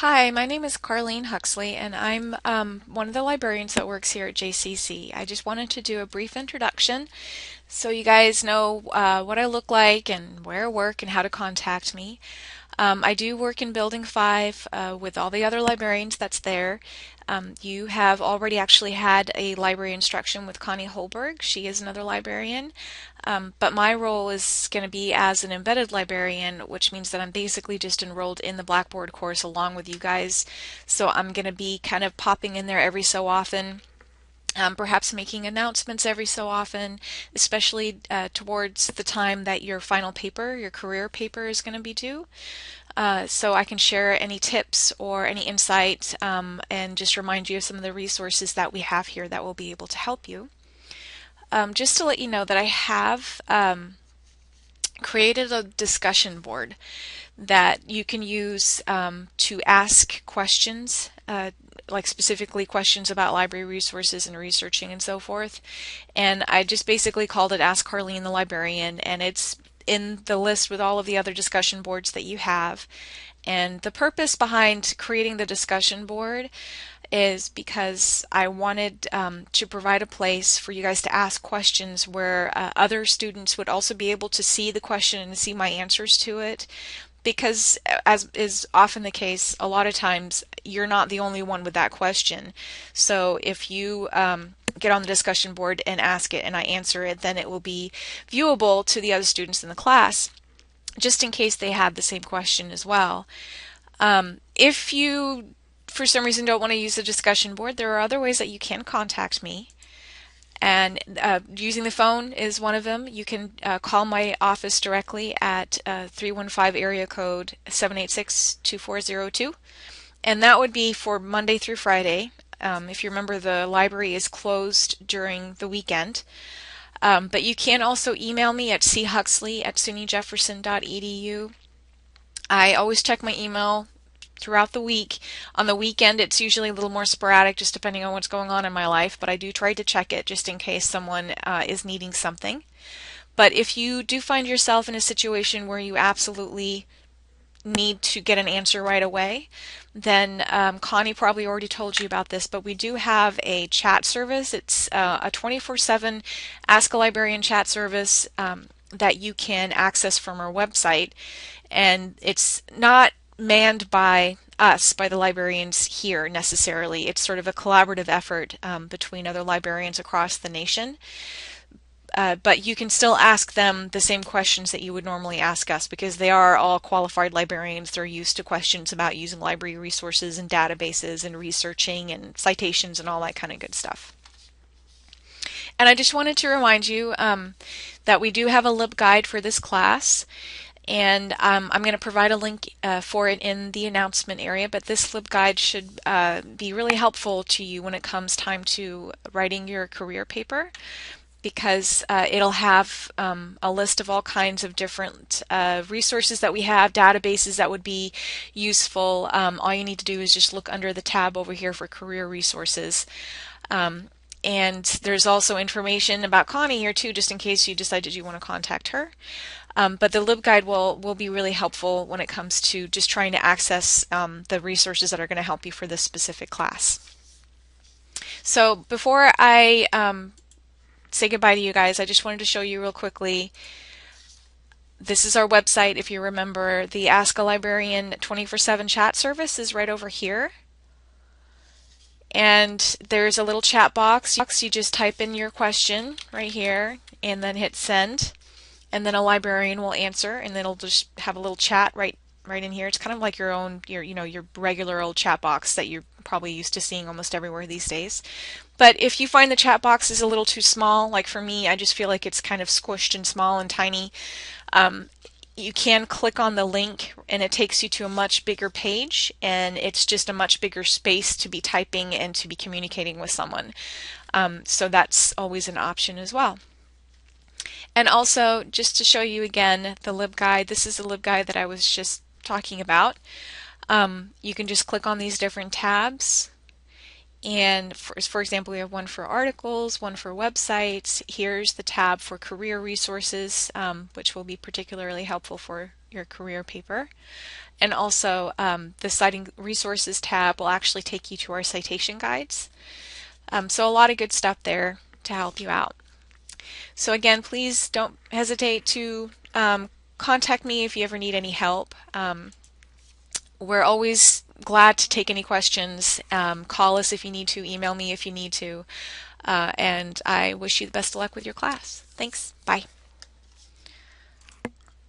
Hi, my name is Carlene Huxley, and I'm one of the librarians that works here at JCC. I just wanted to do a brief introduction so you guys know what I look like and where I work and how to contact me. I do work in Building 5 with all the other librarians that's there. You have already actually had a library instruction with Connie Holberg. She is another librarian. But my role is going to be as an embedded librarian, which means that I'm basically just enrolled in the Blackboard course along with you guys. So I'm going to be kind of popping in there every so often. Perhaps making announcements every so often, especially towards the time that your final paper, your career paper, is going to be due. So I can share any tips or any insight and just remind you of some of the resources that we have here that will be able to help you. Just to let you know that I have created a discussion board that you can use to ask questions, like specifically questions about library resources and researching and so forth. And I just basically called it Ask Carlene the Librarian, and it's in the list with all of the other discussion boards that you have. And the purpose behind creating the discussion board is because I wanted to provide a place for you guys to ask questions where other students would also be able to see the question and see my answers to it. Because, as is often the case, a lot of times you're not the only one with that question. So if you get on the discussion board and ask it and I answer it, then it will be viewable to the other students in the class, just in case they have the same question as well. If you, for some reason, don't want to use the discussion board, there are other ways that you can contact me. And using the phone is one of them. You can call my office directly at 315 area code 786-2402. And that would be for Monday through Friday. If you remember, the library is closed during the weekend. But you can also email me at chuxley@sunyjefferson.edu. I always check my email throughout the week. On the weekend, it's usually a little more sporadic, just depending on what's going on in my life, but I do try to check it just in case someone is needing something. But if you do find yourself in a situation where you absolutely need to get an answer right away, then Connie probably already told you about this, but we do have a chat service. It's a 24/7 Ask a Librarian chat service that you can access from our website. And it's not manned by us, by the librarians here necessarily. It's sort of a collaborative effort between other librarians across the nation. But you can still ask them the same questions that you would normally ask us because they are all qualified librarians. They're used to questions about using library resources and databases and researching and citations and all that kind of good stuff. And I just wanted to remind you that we do have a LibGuide for this class. And I'm going to provide a link for it in the announcement area, but this LibGuide should be really helpful to you when it comes time to writing your career paper, because it'll have a list of all kinds of different resources that we have, databases that would be useful. All you need to do is just look under the tab over here for career resources. And there's also information about Connie here too, just in case you decided you want to contact her. But the LibGuide will be really helpful when it comes to just trying to access the resources that are going to help you for this specific class. So before I say goodbye to you guys, I just wanted to show you real quickly. This is our website. If you remember, the Ask a Librarian 24/7 chat service is right over here. And there's a little chat box. You just type in your question right here and then hit send. And then a librarian will answer, and then it'll just have a little chat right in here. It's kind of like your own, your regular old chat box that you're probably used to seeing almost everywhere these days. But if you find the chat box is a little too small, like for me, I just feel like it's kind of squished and small and tiny, you can click on the link and it takes you to a much bigger page, and it's just a much bigger space to be typing and to be communicating with someone. So that's always an option as well. And also, just to show you again, the LibGuide, this is the LibGuide that I was just talking about. You can just click on these different tabs. And for example, we have one for articles, one for websites. Here's the tab for career resources, which will be particularly helpful for your career paper. And also, the Citing Resources tab will actually take you to our citation guides. So a lot of good stuff there to help you out. So again, please don't hesitate to contact me if you ever need any help. We're always glad to take any questions. Call us if you need to, email me if you need to, and I wish you the best of luck with your class. Thanks. Bye.